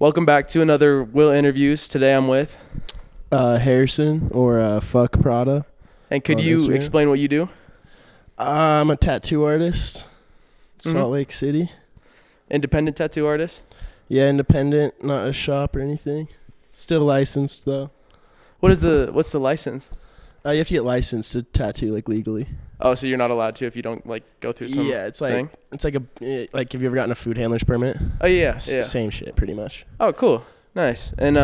Welcome back to another Will Interviews. Today I'm with. Harrison or ckPrada. And could you Instagram. explain what you do? I'm a tattoo artist, Salt Lake City. Independent tattoo artist? Yeah, independent, not a shop or anything. Still licensed though. What's the license? You have to get licensed to tattoo like legally. Oh, so you're not allowed to if you don't like go through some Yeah, it's like thing? it's like like have you ever gotten a food handler's permit? Oh yeah, yeah. Same shit pretty much. Oh, cool. Nice. And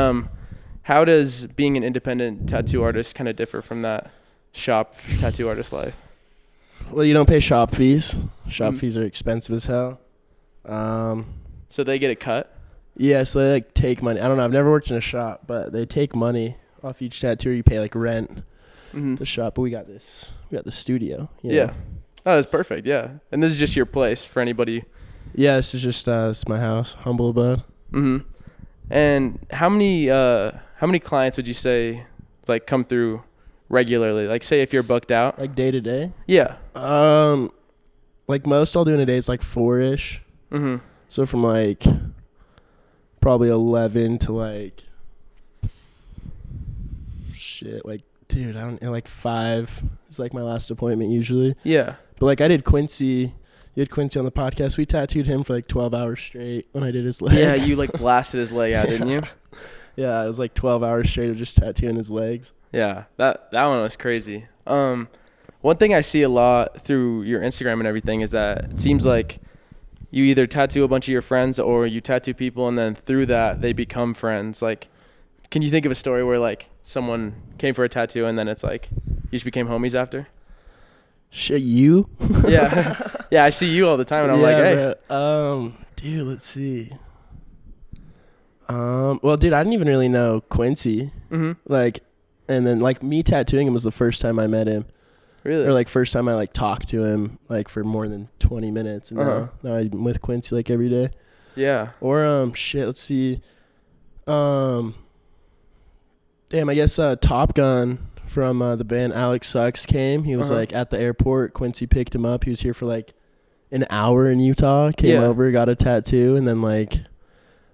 how does being an independent tattoo artist kind of differ from that shop tattoo artist life? Well, you don't pay shop fees. Shop fees are expensive as hell. So they get a cut? Yeah, so they like take money. I don't know, I've never worked in a shop, but they take money off each tattoo. You pay like rent. The shop, but we got the studio. Yeah. Know? Oh, that's perfect. Yeah. And this is just your place for anybody. Yeah, this is just it's my house, humble abode. And how many clients would you say like come through regularly? Like say if you're booked out, Like day to day. Yeah. Like most I'll do in a day is like 4-ish. So from like probably 11 to like like. Dude, like 5 is like my last appointment usually. Yeah. But like I did Quincy. You had Quincy on the podcast. We tattooed him for like 12 hours straight when I did his legs. Yeah, you like blasted his leg out, didn't you? Yeah, it was like 12 hours straight of just tattooing his legs. Yeah, that one was crazy. One thing I see a lot through your Instagram and everything is that it seems like you either tattoo a bunch of your friends or you tattoo people and then through that they become friends. Like, can you think of a story where like someone came for a tattoo and then it's like you just became homies after? Shit, you? Yeah. Yeah, I see you all the time and I'm like, hey. Bro. Dude, let's see. Well, dude, I didn't even really know Quincy. Like, and then like me tattooing him was the first time I met him. Really? Or like first time I like talked to him like for more than 20 minutes. And now I'm with Quincy like every day. Yeah. Or shit, let's see. Damn, I guess Top Gun from the band Alex Sucks came. He was like at the airport. Quincy picked him up. He was here for like an hour in Utah. Came over, got a tattoo, and then like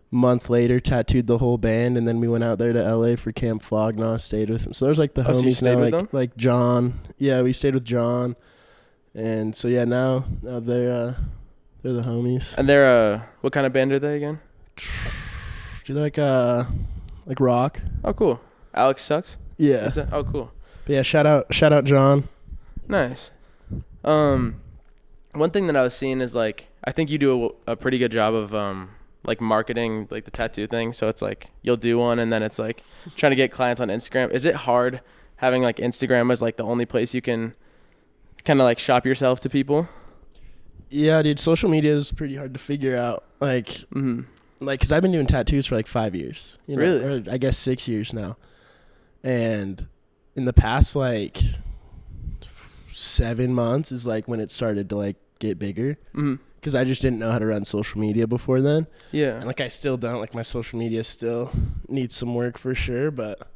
month later tattooed the whole band. And then we went out there to LA for Camp Flogna. Stayed with him. So there's like the homies now, like John. Yeah, we stayed with John. And so yeah, now they're the homies. And they're what kind of band are they again? Do they like rock? Oh, cool. Alex Sucks? Yeah. Oh, cool. But yeah, shout out John. Nice. One thing that I was seeing is like I think you do a pretty good job of like marketing like the tattoo thing. So it's like you'll do one and then it's like trying to get clients on Instagram. Is it hard having like Instagram as like the only place you can kind of like shop yourself to people? Yeah, dude, social media is pretty hard to figure out. Like, like, cause I've been doing tattoos for like 5 years. You know, really? Or I guess 6 years now. And in the past like 7 months is like when it started to like get bigger. Cause I just didn't know how to run social media before then. Yeah. And like I still don't. Like my social media still needs some work for sure. But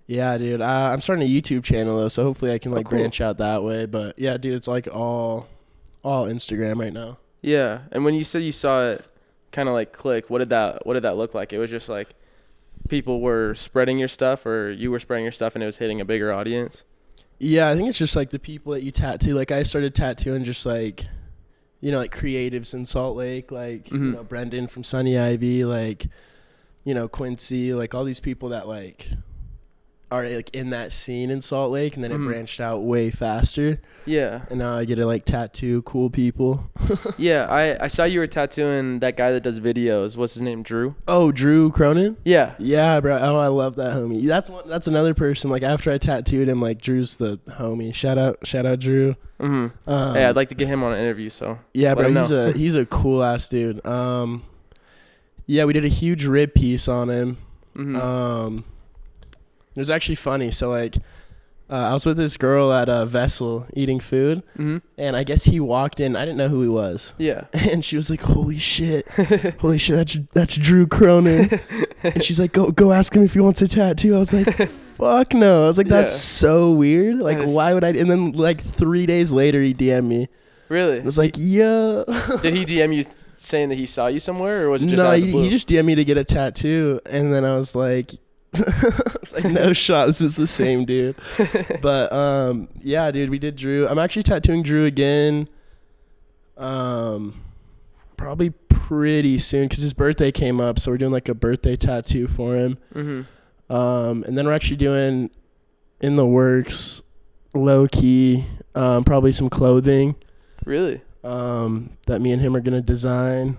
yeah, dude, I'm starting a YouTube channel though, so hopefully I can like branch out that way. But yeah, dude, it's like all Instagram right now. Yeah. And when you said you saw it kind of like click, what did that look like? It was just like people were spreading your stuff or you were spreading your stuff and it was hitting a bigger audience? Yeah, I think it's just like the people that you tattoo. Like I started tattooing just like, you know, like creatives in Salt Lake, like, you know, Brendan from Sunny Ivy, like, you know, Quincy, like all these people that like are like in that scene in Salt Lake, and then it branched out way faster. Yeah. And now I get to like tattoo cool people. Yeah, I saw you were tattooing that guy that does videos. What's his name? Drew? Oh, Drew Cronin? Yeah. Yeah, bro. Oh, I love that homie. That's another person. Like after I tattooed him, like Drew's the homie. Shout out Drew. Hey, I'd like to get him on an interview, so yeah, bro, he's a cool ass dude. Yeah, we did a huge rib piece on him. It was actually funny. So like I was with this girl at a Vessel eating food, and I guess he walked in. I didn't know who he was. Yeah. And she was like, holy shit, that's Drew Cronin. And she's like, go ask him if he wants a tattoo. I was like, fuck no. I was like, that's so weird. Like, why would I? And then like 3 days later, he DM'd me. Really? I was like, yo. Did he DM you saying that he saw you somewhere, or was it just No, out of the blue? he just DM'd me to get a tattoo, and then I was like, no shot, this is the same dude. But yeah, dude, we did Drew. I'm actually tattooing Drew again. Probably pretty soon because his birthday came up, so we're doing like a birthday tattoo for him. And then we're actually doing in the works, low key, probably some clothing. Really? That me and him are gonna design,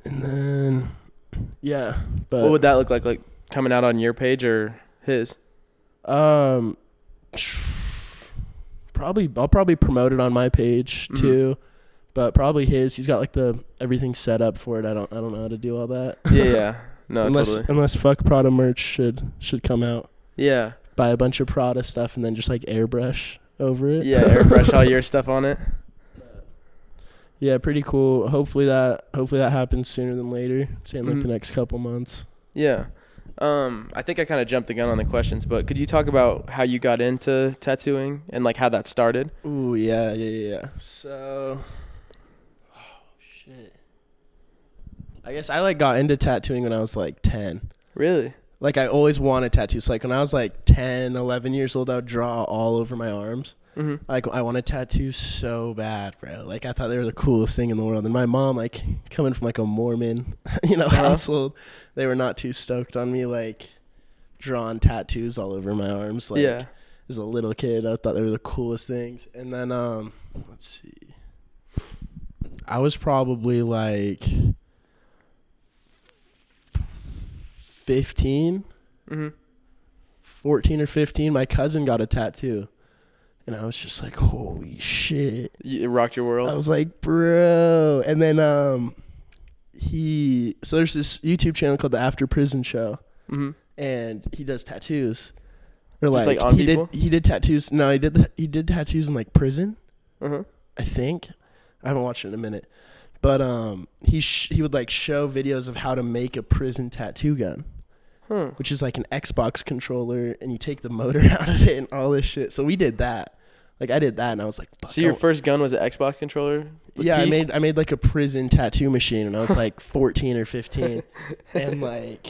and then yeah. But what would that look like? Like coming out on your page or his? Probably I'll probably promote it on my page too, but probably his. He's got like the everything set up for it. I don't know how to do all that. Yeah. No, totally. Unless fuck Prada merch should come out. Yeah. Buy a bunch of Prada stuff and then just like airbrush over it. Yeah, airbrush all your stuff on it. Yeah, pretty cool. Hopefully that happens sooner than later. Say in like the next couple months. Yeah. I think I kind of jumped the gun on the questions, but could you talk about how you got into tattooing and like how that started? Ooh, yeah. So, oh shit. I guess I like got into tattooing when I was like 10. Really? Like I always wanted tattoos. Like when I was like 10, 11 years old, I would draw all over my arms. Like I wanted tattoos so bad, bro. Like I thought they were the coolest thing in the world. And my mom, like coming from like a Mormon, household, they were not too stoked on me like drawing tattoos all over my arms. Like as a little kid, I thought they were the coolest things. And then let's see, I was probably like 15, 14 or 15. My cousin got a tattoo. And I was just like, holy shit. It rocked your world? I was like, bro. And then so there's this YouTube channel called the After Prison Show. And he does tattoos. Or just like on people? He did tattoos. No, he did tattoos in like prison. I think. I haven't watched it in a minute. But he would like show videos of how to make a prison tattoo gun. Which is like an Xbox controller, and you take the motor out of it and all this shit. So we did that. Like I did that, and I was like, fuck. So your first gun was an Xbox controller? Yeah, I made like a prison tattoo machine when I was like 14 or 15, and like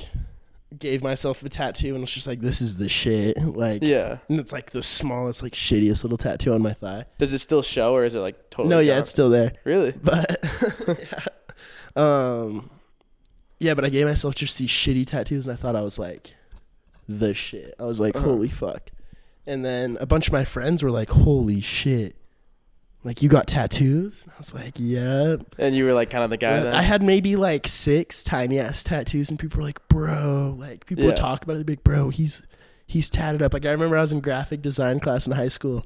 gave myself a tattoo, and was just like, this is the shit. Like, yeah. And it's like the smallest, like shittiest little tattoo on my thigh. Does it still show, or is it like totally? No, yeah, it's still there. Really? But yeah, but I gave myself just these shitty tattoos, and I thought I was like the shit. I was like, holy fuck. And then a bunch of my friends were like, holy shit. Like, you got tattoos? And I was like, yep. And you were like kind of the guy then? I had maybe like 6 tiny ass tattoos, and people were like, bro. Like, people would talk about it. They'd be like, bro, he's tatted up. Like, I remember I was in graphic design class in high school.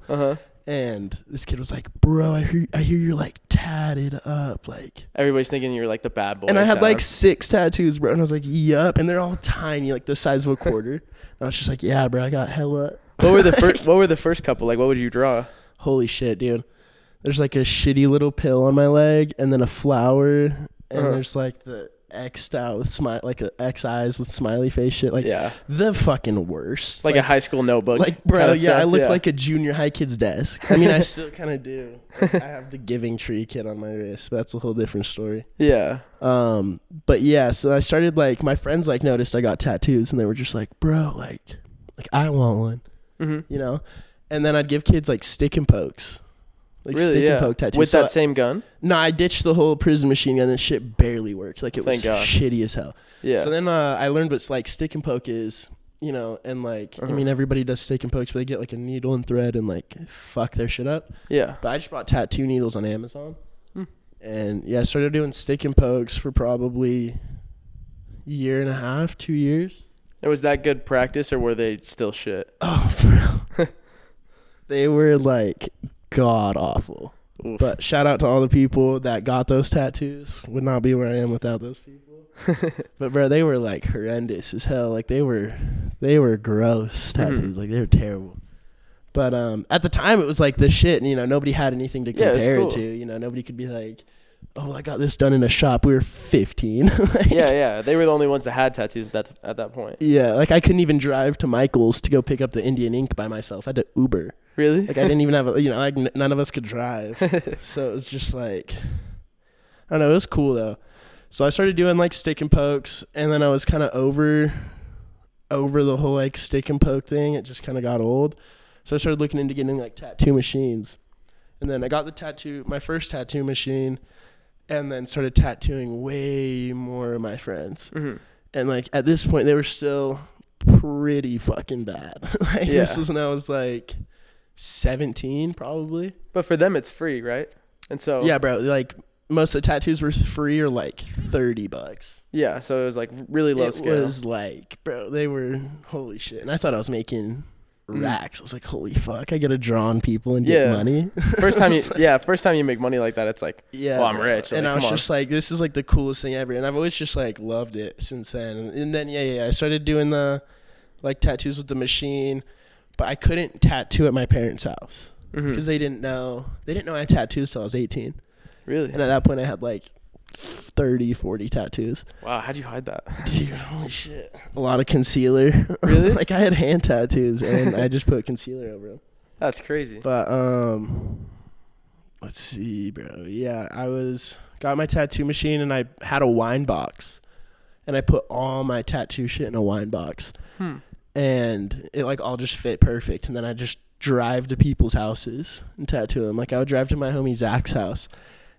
And this kid was like, bro, I hear you're like tatted up. Like, everybody's thinking you're like the bad boy. And I had like 6 tattoos, bro. And I was like, yup. And they're all tiny, like the size of a quarter. And I was just like, yeah, bro, I got hella. What were the first couple? Like, what would you draw? Holy shit, dude. There's like a shitty little pill on my leg, and then a flower, and there's like the X'd out with like a X eyes with smiley face shit. Like, the fucking worst. Like a high school notebook. Like, bro, yeah, I looked like a junior high kid's desk. I mean, I still kind of do. Like, I have the Giving Tree kid on my wrist, but that's a whole different story. Yeah. But yeah, so I started like, my friends like noticed I got tattoos, and they were just like, bro, like I want one. You know? And then I'd give kids like stick and pokes. Like really, stick and poke tattoos. With that same gun? No, I ditched the whole prison machine gun. This shit barely worked. Like, it was shitty as hell. Yeah. So then I learned what like stick and poke is, you know, and like, I mean, everybody does stick and pokes, but they get like a needle and thread and like fuck their shit up. Yeah. But I just bought tattoo needles on Amazon. And yeah, I started doing stick and pokes for probably a year and a half, 2 years. And was that good practice, or were they still shit? Oh, bro. They were like god awful. Oof. But shout out to all the people that got those tattoos. Would not be where I am without those people. But bro, they were like horrendous as hell. Like they were gross tattoos. Like they were terrible. But at the time it was like the shit, and you know, nobody had anything to compare it to. You know, nobody could be like, oh, I got this done in a shop. We were 15. Like, yeah. They were the only ones that had tattoos at that point. Yeah, like I couldn't even drive to Michael's to go pick up the Indian ink by myself. I had to Uber. Really? Like I didn't even have, like none of us could drive. So it was just like, I don't know. It was cool though. So I started doing like stick and pokes, and then I was kind of over the whole like stick and poke thing. It just kind of got old. So I started looking into getting like tattoo machines. And then I got my first tattoo machine, and then started tattooing way more of my friends. Mm-hmm. And like at this point, they were still pretty fucking bad. Like this was when I was like 17 probably. But for them, it's free, right? And so yeah, bro. Like most of the tattoos were free or like $30. Yeah, so it was like really low scale. It was like, bro, they were holy shit. And I thought I was making racks. I was like, holy fuck, I get to draw on people and get money. first time you make money like that, it's like, well, I'm rich. And like, I was just like, this is like the coolest thing ever. And I've always just like loved it since then. And then I started doing the like tattoos with the machine, but I couldn't tattoo at my parents' house because they didn't know I had tattoos till I was 18. Really? And at that point I had like 30, 40 tattoos. Wow, how'd you hide that? Dude, holy shit. A lot of concealer. Really? Like I had hand tattoos and I just put concealer over them. That's crazy. But let's see, bro. Yeah, got my tattoo machine and I had a wine box. And I put all my tattoo shit in a wine box. And it like all just fit perfect. And then I just drive to people's houses and tattoo them. Like I would drive to my homie Zach's house,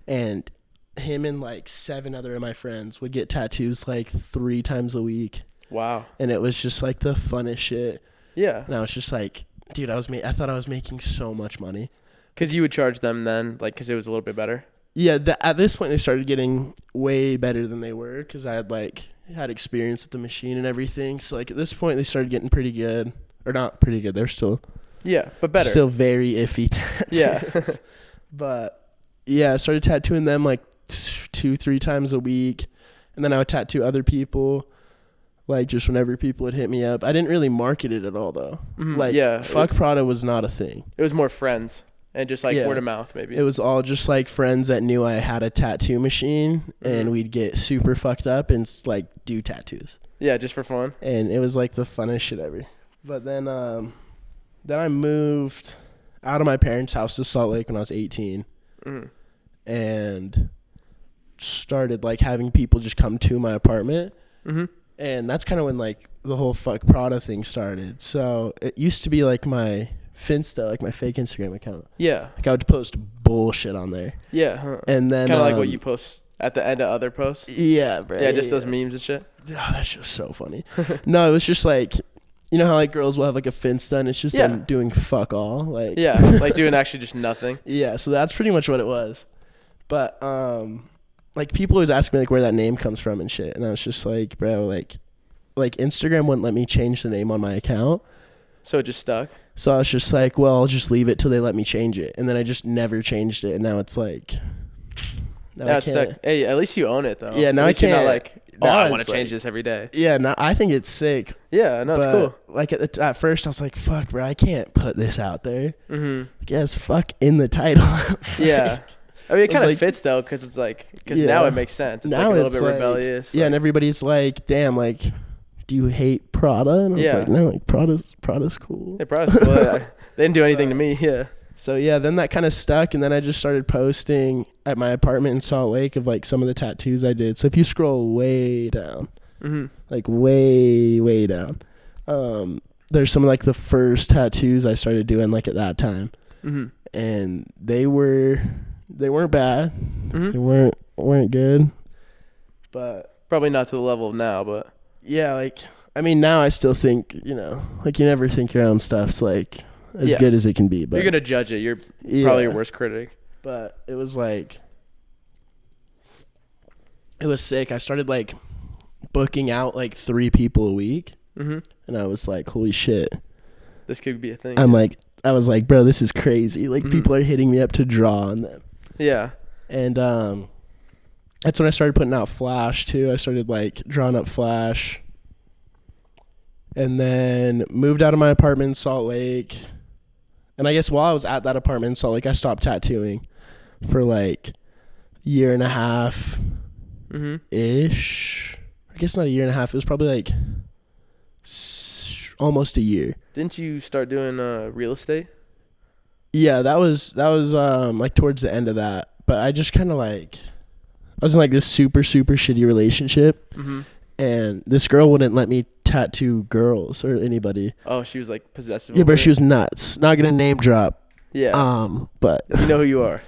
and him and like 7 other of my friends would get tattoos like 3 times a week. Wow. And it was just like the funnest shit. Yeah. And I was just like, dude, I thought I was making so much money. Because you would charge them then, like, because it was a little bit better? Yeah, at this point they started getting way better than they were because I had experience with the machine and everything. So like at this point they started getting pretty good. Or not pretty good. They're still... Yeah, but better. Still very iffy tattoos. Yeah. But yeah, I started tattooing them like 2-3 times a week. And then I would tattoo other people, like just whenever people would hit me up. I didn't really market it at all though. Mm-hmm. Like ckPrada was not a thing. It was more friends and just like word of mouth maybe. It was all just like friends that knew I had a tattoo machine and we'd get super fucked up and like do tattoos. Yeah, just for fun. And it was like the funnest shit ever. But then I moved out of my parents' house to Salt Lake when I was 18 and started like having people just come to my apartment. And that's kind of when like the whole ckPrada thing started. So it used to be like my Finsta, like my fake Instagram account. Yeah. Like I would post bullshit on there. Yeah. Huh. And then kind of like what you post at the end of other posts. Yeah, bro. Yeah, just those memes and shit. Oh, that's just so funny. No, it was just like, you know how like girls will have like a Finsta and it's just them doing fuck all, like like doing actually just nothing. Yeah, so that's pretty much what it was. But like people always ask me like where that name comes from and shit, and I was just like, bro, like Instagram wouldn't let me change the name on my account, so it just stuck. So I was just like, well, I'll just leave it till they let me change it, and then I just never changed it, and now it's like, now it's stuck. Hey, at least you own it though. Yeah, now I can't. You're not like, I want to change this every day. Yeah, no, I think it's sick. Yeah, no, it's cool. Like at first I was like, fuck, bro, I can't put this out there. Yes, fuck in the title. Yeah. I mean, it kind of fits though, because it's like, now it makes sense. It's now like a little bit rebellious. Yeah, and everybody's like, damn, like, do you hate Prada? And I was like, no, like Prada's cool. Yeah, Prada's cool. They didn't do anything to me. Yeah. So yeah, then that kind of stuck, and then I just started posting at my apartment in Salt Lake of like some of the tattoos I did. So if you scroll way down, like way down, there's some of like the first tattoos I started doing like at that time, and they weren't bad, they weren't good, but probably not to the level of now. But yeah, like I mean now I still think, you know, like you never think your own stuff's like as good as it can be, but you're gonna judge it. You're probably your worst critic. But it was like, it was sick. I started like booking out like 3 people a week, and I was like, holy shit, this could be a thing. I was like, bro, this is crazy. Like people are hitting me up to draw on them. Yeah. And that's when I started putting out Flash too. I started like drawing up Flash, and then moved out of my apartment in Salt Lake. And I guess while I was at that apartment in Salt Lake, I stopped tattooing for like a year and a half ish. I guess not a year and a half. It was probably like almost a year. Didn't you start doing real estate? Yeah, that was like towards the end of that. But I just kind of like, I was in like this super shitty relationship, and this girl wouldn't let me tattoo girls or anybody. Oh, she was like possessive. Yeah, but she was nuts. Not gonna name drop. Yeah. But you know who you are.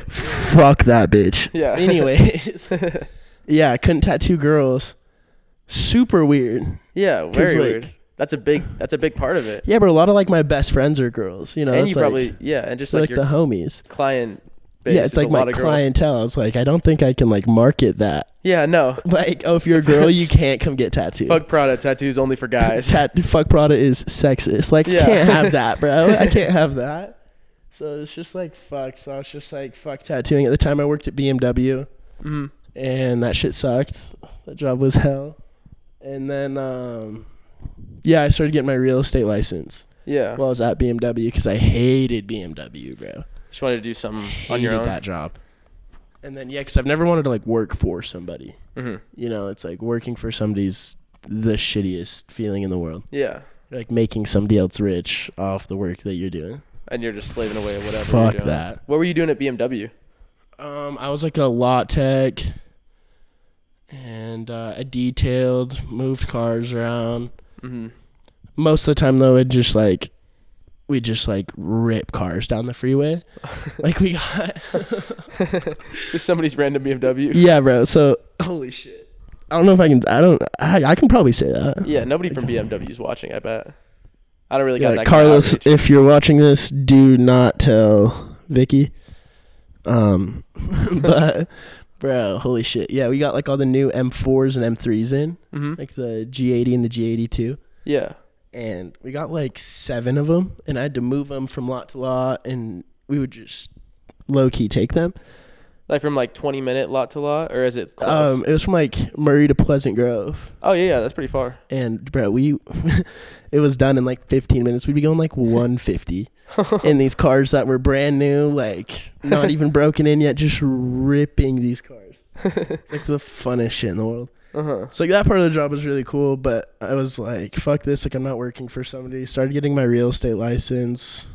Fuck that bitch. Yeah. Anyways, yeah, I couldn't tattoo girls. Super weird. Yeah, very like, weird. That's a big part of it. Yeah, but a lot of like my best friends are girls. You know, and it's you like, probably and just like like your the homies. client base. Yeah, it's like my clientele. I was like, I don't think I can like market that. Yeah, no. Like, oh, if you're a girl, you can't come get tattooed. Fuck Prada, tattoos only for guys. Fuck Prada is sexist. Like, Yeah. I can't have that, bro. I can't have that. So it's just like, fuck. So I was just like, fuck tattooing. At the time, I worked at BMW, and that shit sucked. That job was hell. And then, I started getting my real estate license. Yeah. While I was at BMW because I hated BMW, bro. Just wanted to do something on your own. That job. And then, because I've never wanted to like work for somebody. You know, it's like working for somebody's the shittiest feeling in the world. Yeah. You're like making somebody else rich off the work that you're doing. And you're just slaving away at whatever Fuck you're doing. that. What were you doing at BMW? I was like a lot tech, and I detailed, moved cars around. Most of the time though, we just rip cars down the freeway. Like we got Just somebody's random BMW. Yeah, bro. So holy shit. I don't know if I can. I can probably say that. Yeah, nobody from BMW is watching, I bet. I don't really got that. Carlos, if you're watching this, do not tell Vicky. But bro, holy shit. Yeah, we got like all the new M4s and M3s in. Like the G80 and the G82. Yeah. And we got like 7 of them, and I had to move them from lot to lot, and we would just low-key take them. Like from like 20-minute lot to lot, or is it close? It was from like Murray to Pleasant Grove. Oh yeah, that's pretty far. And bro, it was done in like 15 minutes. We'd be going like 150 in these cars that were brand new, like not even broken in yet, just ripping these cars. It's like the funnest shit in the world. So like that part of the job was really cool, but I was like, fuck this, like I'm not working for somebody. Started getting my real estate license.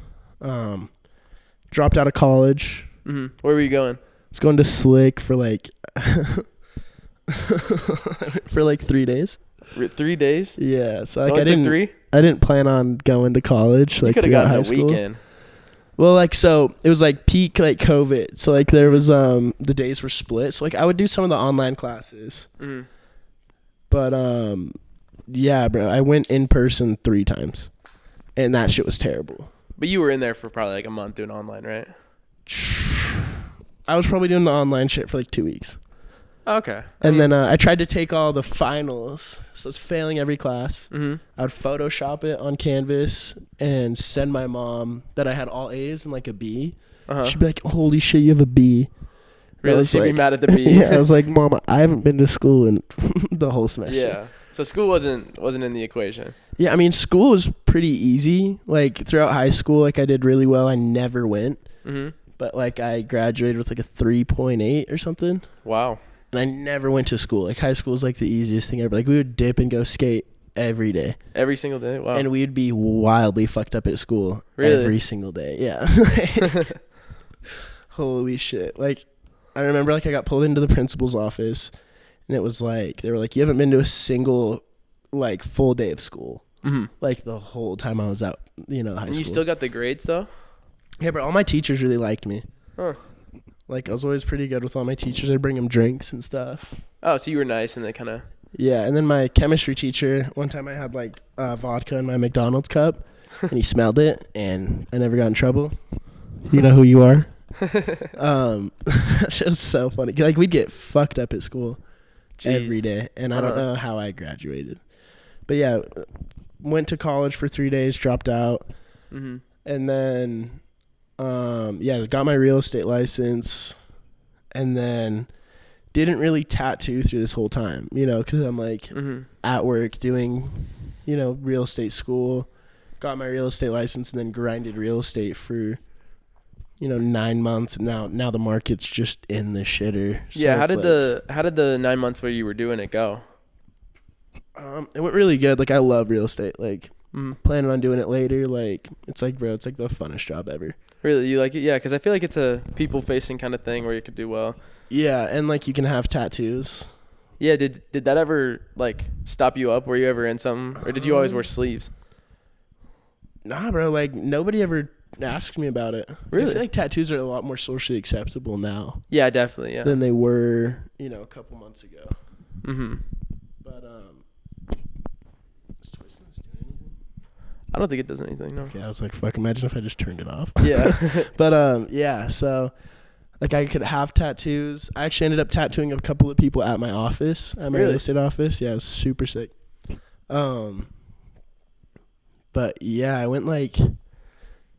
Dropped out of college. Where were you going? I was going to Slick for like for like 3 days. 3 days? Yeah, so like I didn't plan on going to college like throughout high school. Weekend. Well, like, so it was like peak like COVID. So like there was the days were split. So like I would do some of the online classes. But yeah, bro, I went in person 3 times, and that shit was terrible. But you were in there for probably like a month doing online, right? I was probably doing the online shit for like 2 weeks. Okay. And then I tried to take all the finals, so I was failing every class. I would Photoshop it on Canvas and send my mom that I had all A's and like a B. She'd be like, "Holy shit, you have a B." Really? She'd be mad at the B. Yeah, I was like, "Mom, I haven't been to school in the whole semester." Yeah. So school wasn't in the equation. Yeah, I mean, school was pretty easy. Like throughout high school, like I did really well. I never went. But like I graduated with like a 3.8 or something. Wow. And I never went to school. Like high school was like the easiest thing ever. Like we would dip and go skate every day. Every single day? Wow. And we'd be wildly fucked up at school every single day. Yeah. Holy shit. Like I remember like I got pulled into the principal's office, and it was like they were like, "You haven't been to a single like full day of school." Like the whole time I was out, high school. You still got the grades though? Yeah, but all my teachers really liked me. Like I was always pretty good with all my teachers. I'd bring them drinks and stuff. Oh, so you were nice and they kind of... Yeah, and then my chemistry teacher, one time I had like vodka in my McDonald's cup, and he smelled it, and I never got in trouble. You know who you are? That shit was so funny. Like we'd get fucked up at school every day, and I don't know how I graduated. But yeah, went to college for 3 days, dropped out, and then got my real estate license, and then didn't really tattoo through this whole time, because I'm like at work doing, real estate school, got my real estate license, and then grinded real estate for 9 months. And now the market's just in the shitter. So yeah. How did the 9 months where you were doing it go? It went really good. Like I love real estate. Like planning on doing it later. Like it's like, bro, it's like the funnest job ever. Really, you like it? Yeah, because I feel like it's a people-facing kind of thing where you could do well. Yeah, and like you can have tattoos. Yeah, did that ever like stop you up? Were you ever in something, or did you always wear sleeves? Nah, bro. Like nobody ever asked me about it. Really? I feel like tattoos are a lot more socially acceptable now. Yeah, definitely. Yeah. Than they were, a couple months ago. Mm-hmm. But is Twistless doing anything? I don't think it does anything. No. Okay, I was like, fuck. Imagine if I just turned it off. Yeah. But yeah. So, like, I could have tattoos. I actually ended up tattooing a couple of people at my office, at my real estate office. Yeah, it was super sick. But yeah, I went like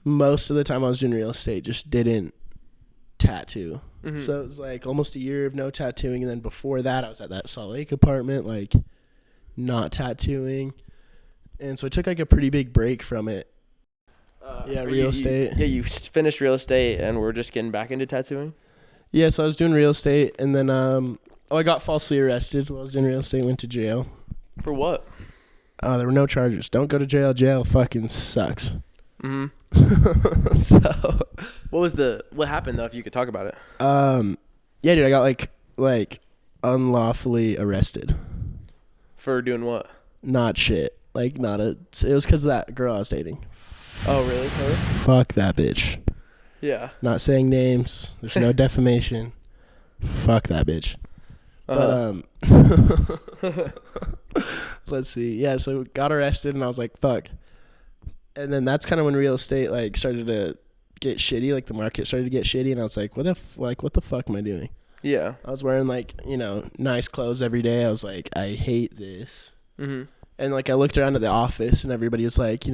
most of the time I was doing real estate, just didn't tattoo. Mm-hmm. So it was like almost a year of no tattooing, and then before that I was at that Salt Lake apartment, like not tattooing, and so I took like a pretty big break from it. Real estate. You finished real estate and we're just getting back into tattooing? Yeah, so I was doing real estate, and then I got falsely arrested while I was doing real estate, went to jail. For what? There were no charges. Don't go to jail. Jail fucking sucks. Mm-hmm. So what happened though, if you could talk about it? Yeah, dude, I got like unlawfully arrested. For doing what? Not shit. Like it was because of that girl I was dating. Oh, really? Fuck that bitch. Yeah. Not saying names. There's no defamation. Fuck that bitch. But let's see. Yeah, so got arrested and I was like, fuck. And then that's kind of when real estate like started to get shitty, like the market started to get shitty, and I was like, what the fuck am I doing? Yeah. I was wearing like, nice clothes every day. I was like, I hate this. Mm-hmm. And like I looked around at the office and everybody was like,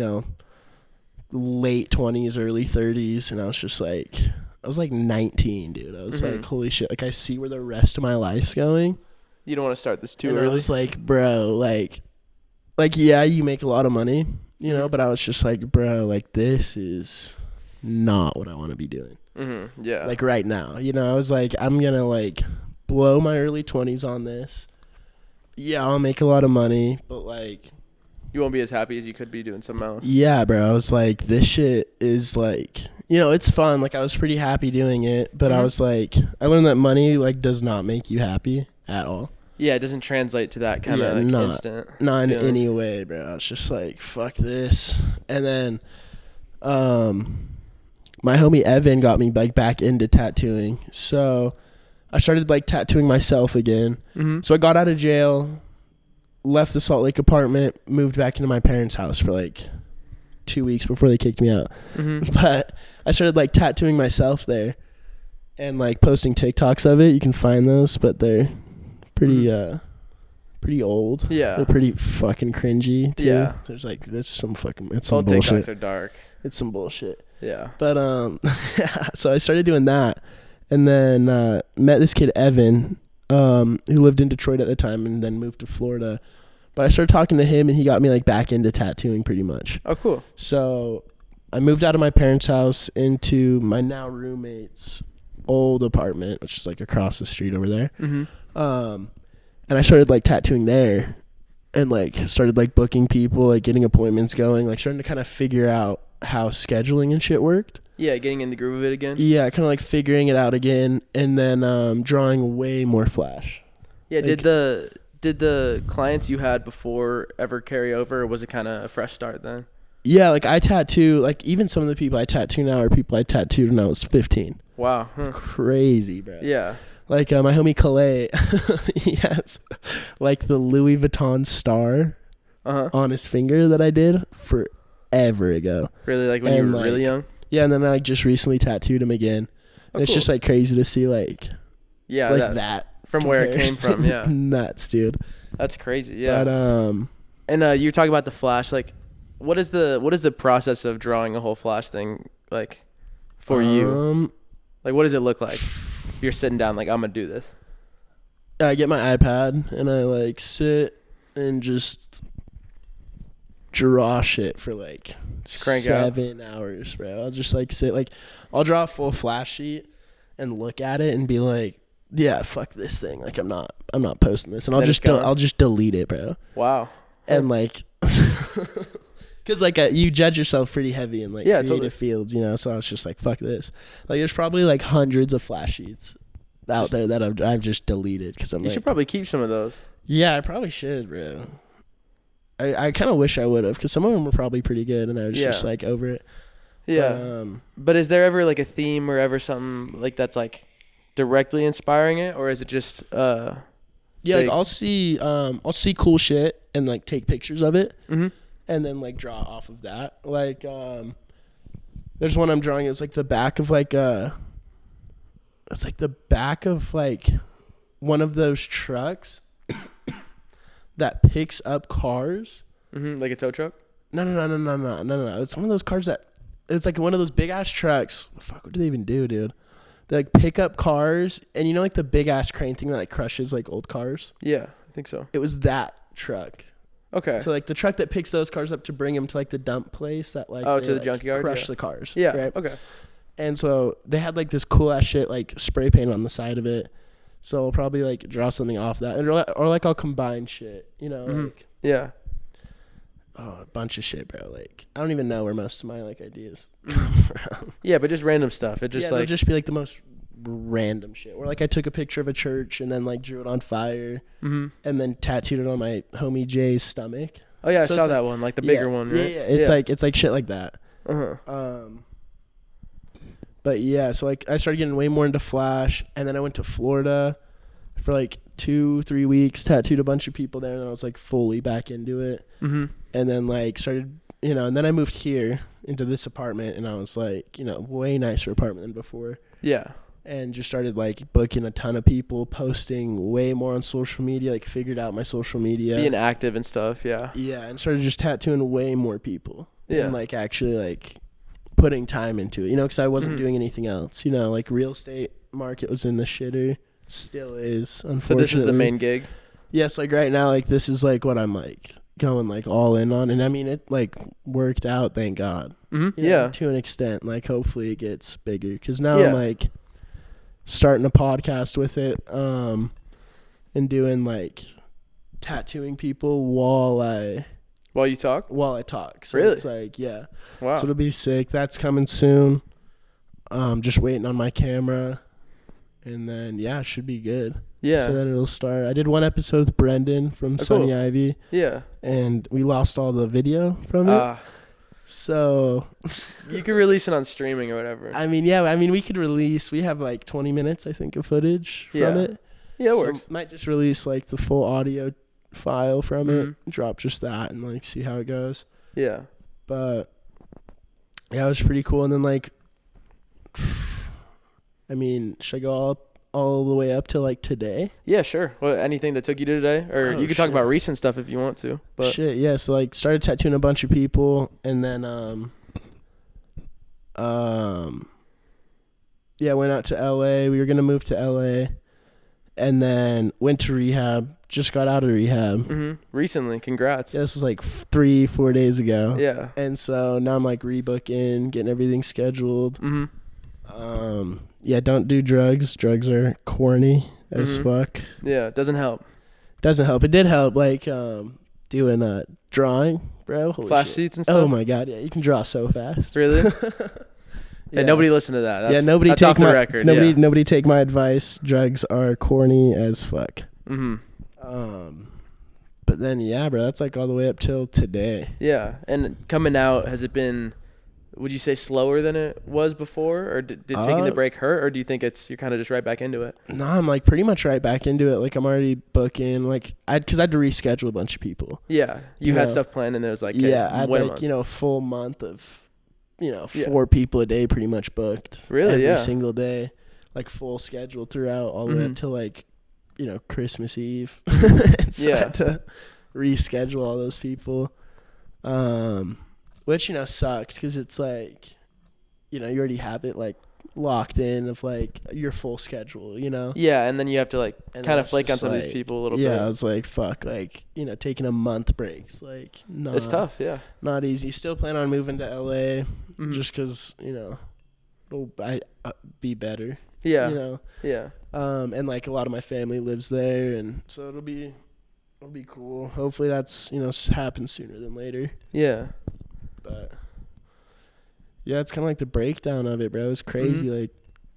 late 20s, early 30s, and I was just like, I was like 19, dude. I was like, holy shit, like I see where the rest of my life's going. You don't want to start this too and early. I was like, bro, like yeah, you make a lot of money, but I was just like, bro, like this is not what I want to be doing. Mm-hmm. Yeah. Like right now, I was like, I'm gonna like blow my early 20s on this. Yeah, I'll make a lot of money, but like you won't be as happy as you could be doing something else. Yeah, bro. I was like, this shit is like, it's fun. Like I was pretty happy doing it, but I was like, I learned that money like does not make you happy at all. Yeah, it doesn't translate to that kind of instant. Not in any way, bro. I was just like, fuck this. And then my homie Evan got me like back into tattooing. So I started like tattooing myself again. Mm-hmm. So I got out of jail, left the Salt Lake apartment, moved back into my parents' house for like 2 weeks before they kicked me out. Mm-hmm. But I started like tattooing myself there and like posting TikToks of it. You can find those, but they're pretty old. Yeah. They're pretty fucking cringy too. Yeah. There's like, it's some bullshit. TikToks are dark. It's some bullshit. Yeah. But so I started doing that, and then met this kid Evan, who lived in Detroit at the time and then moved to Florida. But I started talking to him and he got me like back into tattooing pretty much. Oh, cool. So I moved out of my parents' house into my now roommate's old apartment, which is like across the street over there. Mm-hmm. And I started like tattooing there and like started like booking people, like getting appointments going, like starting to kind of figure out how scheduling and shit worked. Yeah, getting in the groove of it again. Yeah, kind of like figuring it out again, and then drawing way more flash. Yeah, like, did the clients you had before ever carry over, or was it kind of a fresh start then? Yeah, like I tattoo, like even some of the people I tattoo now are people I tattooed when I was 15. Wow. Huh. Crazy, bro. Yeah. Like my homie Calais, he has like the Louis Vuitton star on his finger that I did forever ago. Really? Like when you were really young? Yeah, and then I like just recently tattooed him again. And it's just like crazy to see like that from where it came from. Yeah. It's nuts, dude. That's crazy. Yeah. But and you were talking about the flash. Like, what is the process of drawing a whole flash thing like for you? Like, what does it look like? You're sitting down like, I'm gonna do this. I get my iPad and I like sit and just draw shit for like 7 hours, bro. I'll just like sit, like I'll draw a full flash sheet and look at it and be like, yeah, fuck this thing. Like I'm not posting this, and I'll just delete it, bro. Wow. And like, because like you judge yourself pretty heavy in like creative fields, So I was just like, fuck this. Like there's probably like hundreds of flash sheets out there that I've just deleted because I'm You should probably keep some of those. Yeah, I probably should, bro. I kind of wish I would have because some of them were probably pretty good and I was just like over it. Yeah. But is there ever like a theme or ever something like that's like directly inspiring it, or is it just like I'll see cool shit and like take pictures of it mm-hmm. and then like draw off of that. Like there's one I'm drawing. It's like the back of like one of those trucks that picks up cars. Mm-hmm. Like a tow truck? No. It's one of those cars that it's like one of those big ass trucks. Fuck, what do they even do, dude? They like pick up cars, and you know like the big ass crane thing that like crushes like old cars? Yeah, I think so. It was that truck. Okay. So like the truck that picks those cars up to bring them to like the dump place that like to the junkyard, crush the cars. Yeah. Right? Okay. And so they had like this cool ass shit like spray paint on the side of it. So I'll probably like draw something off that, or like I'll combine shit, you know? Mm-hmm. Like, yeah. Oh, a bunch of shit, bro. Like I don't even know where most of my like ideas come from. Yeah, but just random stuff. It just it'll just be like the most random shit. Or like I took a picture of a church and then like drew it on fire, mm-hmm. and then tattooed it on my homie Jay's stomach. Oh yeah, so I saw that one, like the bigger one, right? Yeah. It's like shit like that. Uh-huh. But yeah, so like I started getting way more into Flash, and then I went to Florida for like 2-3 weeks, tattooed a bunch of people there, and I was like fully back into it. Mm-hmm. And then like started, and then I moved here into this apartment, and I was like, way nicer apartment than before. Yeah. And just started like booking a ton of people, posting way more on social media, like figured out my social media. Being active and stuff, yeah. Yeah, and started just tattooing way more people. Yeah. And like actually like putting time into it, because I wasn't mm-hmm. doing anything else. Like real estate market was in the shitter. Still is, unfortunately. So this is the main gig? Yes, like right now, like this is like what I'm like going like all in on. And I mean, it like worked out, thank God. Mm-hmm. Yeah. To an extent, like hopefully it gets bigger. Because now I'm like starting a podcast with it and doing like tattooing people while you talk? While I talk. So really? It's like, yeah. Wow. So it'll be sick. That's coming soon. Just waiting on my camera. And then, it should be good. Yeah. So that it'll start. I did one episode with Brendan from Sunny cool. Ivy. Yeah. And we lost all the video from it. So. You could release it on streaming or whatever. I mean, we could release. We have like 20 minutes, I think, of footage from it. Yeah, it so works. Might just release like the full audio file from mm-hmm. it. Drop just that and like see how it goes. Yeah. But, it was pretty cool. And then like. I mean, should I go all the way up to like today? Yeah, sure. Well, anything that took you to today, or you could talk about recent stuff if you want to. But yeah. So like, started tattooing a bunch of people, and then went out to LA. We were gonna move to LA, and then went to rehab. Just got out of rehab. Mm-hmm. Recently, congrats. Yeah, this was like 3-4 days ago. Yeah. And so now I'm like rebooking, getting everything scheduled. Mm-hmm. Don't do drugs. Drugs are corny as mm-hmm. fuck. Yeah, it doesn't help. It did help, like doing drawing, bro. Holy Flash shit. sheets and stuff. Oh my god, yeah, you can draw so fast. Really? Yeah, nobody listened to that. That's off the record. Nobody take my advice. Drugs are corny as fuck. Mm-hmm. But then bro, that's like all the way up till today. Yeah, and coming out, has it been? Would you say slower than it was before, or did taking the break hurt, or do you think you're kind of just right back into it? No, I'm like pretty much right back into it. Like I'm already booking, like because I had to reschedule a bunch of people. Yeah, you had stuff planned, and there was like I had like a full month of 4 people a day pretty much booked. Really, every single day, like full schedule throughout all the way mm-hmm. up till like Christmas Eve. So I yeah, had to reschedule all those people. Which, sucked because it's like, you already have it like locked in of like your full schedule, Yeah, and then you have to like kind of flake on some of these people a little bit. Yeah, I was like, fuck, like, taking a month breaks. Like, no. It's tough, yeah. Not easy. Still plan on moving to LA mm-hmm. just because, it'll be better. Yeah. Yeah. And like a lot of my family lives there, and so it'll be cool. Hopefully that's, happens sooner than later. Yeah. But it's kind of like the breakdown of it, bro. It's crazy. Mm-hmm. Like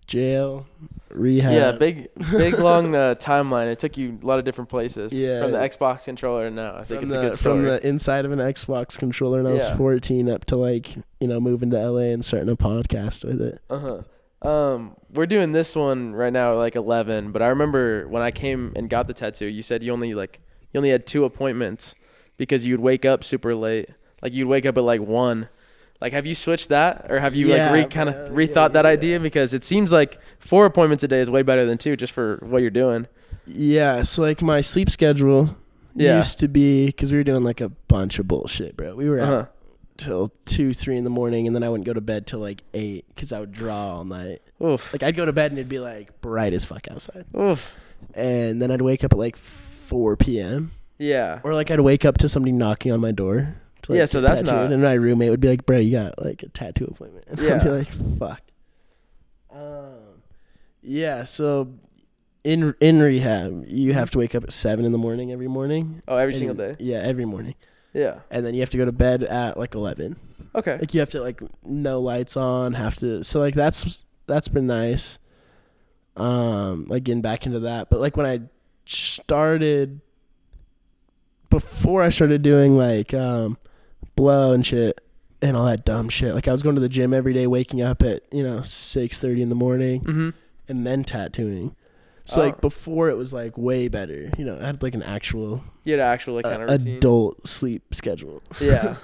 jail, rehab. Yeah, big long timeline. It took you a lot of different places. Yeah. From the Xbox controller now. I think it's a good story. From the inside of an Xbox controller when I was 14 up to like, moving to LA and starting a podcast with it. We're doing this one right now at like 11, but I remember when I came and got the tattoo, you said you only had 2 appointments because you'd wake up super late. Like you'd wake up at like 1. Like, have you switched that, or have you rethought that idea? Because it seems like 4 appointments a day is way better than 2 just for what you're doing. Yeah, so like my sleep schedule used to be, because we were doing like a bunch of bullshit, bro. We were out till 2, 3 in the morning, and then I wouldn't go to bed till like 8 because I would draw all night. Oof. Like I'd go to bed and it'd be like bright as fuck outside. Oof. And then I'd wake up at like 4 p.m. Yeah. Or like I'd wake up to somebody knocking on my door. Like, so that's not. And my roommate would be like, "Bro, you got like a tattoo appointment." And I'd be like, "Fuck." Yeah. So in rehab, you have to wake up at 7 in the morning every morning. Oh, every single day. Yeah, every morning. Yeah. And then you have to go to bed at like 11. Okay. Like you have to like no lights on. So like that's been nice. Like getting back into that, but like when I started. Before I started doing like blow and shit and all that dumb shit, like I was going to the gym every day, waking up at 6:30 in the morning, and then tattooing. So like before it was like way better, I had like an actual like kind of routine. Adult sleep schedule. Yeah.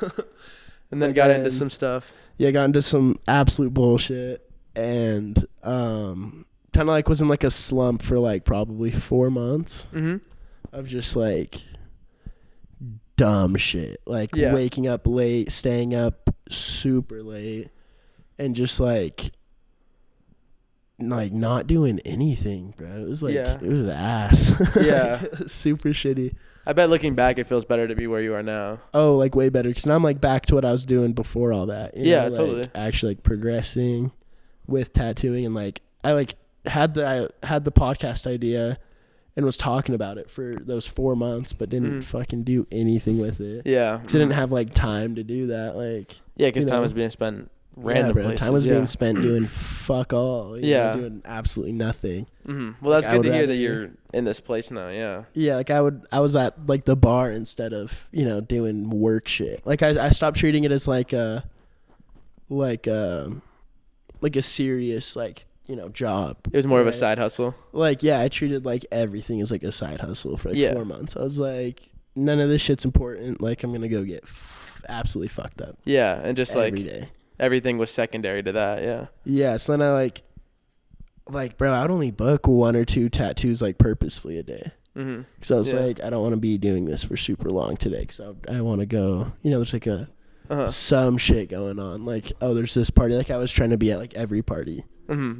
And then got into some stuff. Yeah, got into some absolute bullshit, and kind of like was in like a slump for like probably 4 months of just like dumb shit, like waking up late, staying up super late, and just like not doing anything, bro. It was like it was ass. Yeah. It was super shitty. I bet looking back it feels better to be where you are now. Oh, like way better, because now I'm like back to what I was doing before all that. Totally. Actually like progressing with tattooing, and like I like had the podcast idea and was talking about it for those 4 months, but didn't fucking do anything with it. Yeah. Because I didn't have, like, time to do that. Like, because time was being spent random places. Time was being spent doing fuck all. Doing absolutely nothing. Well, that's good to hear that you're in this place now, yeah. Yeah, like, I was at, like, the bar instead of, doing work shit. Like, I stopped treating it as, like a serious, like, job. It was more of a side hustle. Like, I treated like everything as like a side hustle for like 4 months. I was like, none of this shit's important. Like, I'm gonna go get absolutely fucked up. Yeah, and just every day. Everything was secondary to that. Yeah. Yeah. So then I like, bro, I'd only book 1 or 2 tattoos like purposefully a day. So I was like, I don't want to be doing this for super long today, because I want to go. There's like some shit going on. Like, there's this party. Like, I was trying to be at like every party.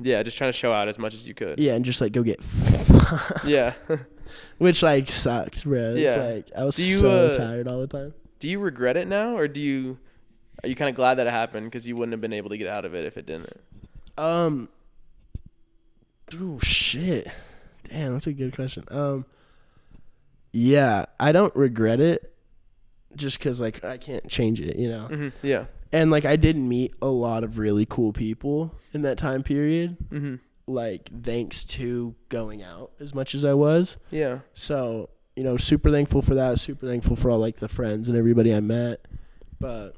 Yeah, just trying to show out as much as you could. Yeah, and just like go get yeah. Which like sucked, bro. It's like I was so tired all the time. Do you regret it now, or are you kind of glad that it happened because you wouldn't have been able to get out of it if it didn't? Oh shit. Damn, that's a good question. Yeah, I don't regret it just because like I can't change it, Yeah. And, like, I did meet a lot of really cool people in that time period, like, thanks to going out as much as I was. Yeah. So, super thankful for that. Super thankful for all, like, the friends and everybody I met. But,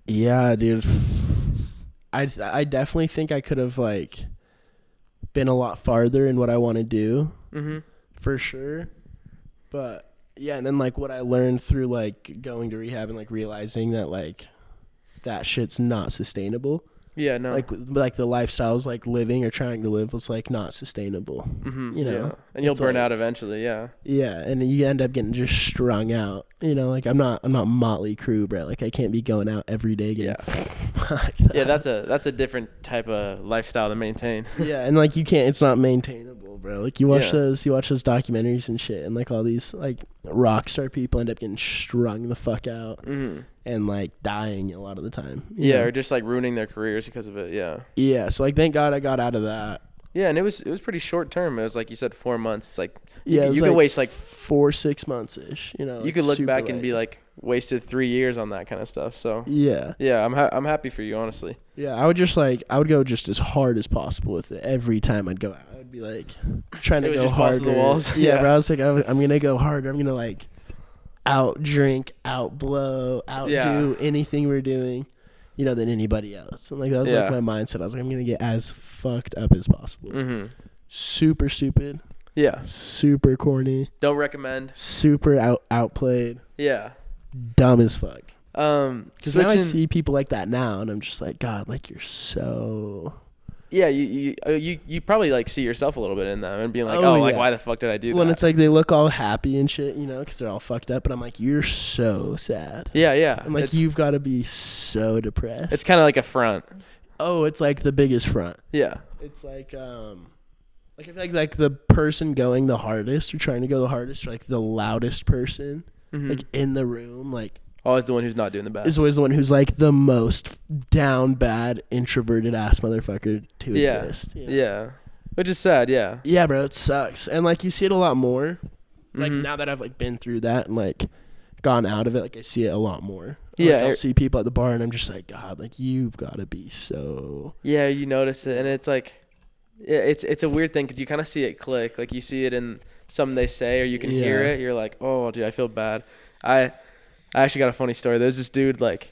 yeah, dude, I definitely think I could have, like, been a lot farther in what I want to do, for sure. But... yeah, and then, like, what I learned through, like, going to rehab and, like, realizing that, like, that shit's not sustainable. Yeah, no. Like the lifestyles, like, living or trying to live was, like, not sustainable, Yeah. And you'll burn out eventually, yeah. Yeah, and you end up getting just strung out. Like, I'm not Motley Crue, bro. Like, I can't be going out every day getting fucked up. Yeah, that's a different type of lifestyle to maintain. Yeah, and, like, it's not maintainable, bro. Like, you watch those documentaries and shit, and, like, all these, like, rock star people end up getting strung the fuck out and, like, dying a lot of the time. You know? Or just, like, ruining their careers because of it, yeah. Yeah, so, like, thank God I got out of that. Yeah, and it was pretty short term. It was like you said, 4 months. It's like Yeah, you could waste like 4-6 months ish. You know, you could look back and be like wasted 3 years on that kind of stuff. So yeah, I'm happy for you, honestly. yeah. I would go just as hard as possible with it every time I'd go out. I'd be like trying to go harder. The walls. Yeah, bro. I was like, I'm gonna go harder. I'm gonna like out drink, out blow, outdo anything we're doing, you know, than anybody else. And like that was like my mindset. I was like, I'm gonna get as fucked up as possible. Mm-hmm. Super stupid. Yeah. Super corny. Don't recommend. Super outplayed. Yeah. Dumb as fuck. Because now I see people like that now, and I'm just like, God, like you're so. Yeah, you probably like see yourself a little bit in them and being like, like why the fuck did I do that? Well, and it's like they look all happy and shit, you know, because they're all fucked up, but I'm like, you're so sad. Yeah, yeah. I'm like, you've got to be so depressed. It's kind of like a front. Oh, it's like the biggest front. Yeah. It's like I feel like the person going the hardest or trying to go the hardest, or like the loudest person, like in the room, like. Always the one who's not doing the best. Is always the one who's like the most down bad, introverted ass motherfucker to exist. You know? Yeah. Which is sad, yeah. Yeah, bro, it sucks. And like you see it a lot more. Like now that I've like been through that and like gone out of it, like I see it a lot more. Like, I'll see people at the bar and I'm just like, God, like you've got to be so. Yeah, you notice it, and it's like, it's a weird thing because you kind of see it click. Like you see it in something they say, or you can hear it. You're like, oh, dude, I feel bad. I actually got a funny story. There's this dude, like,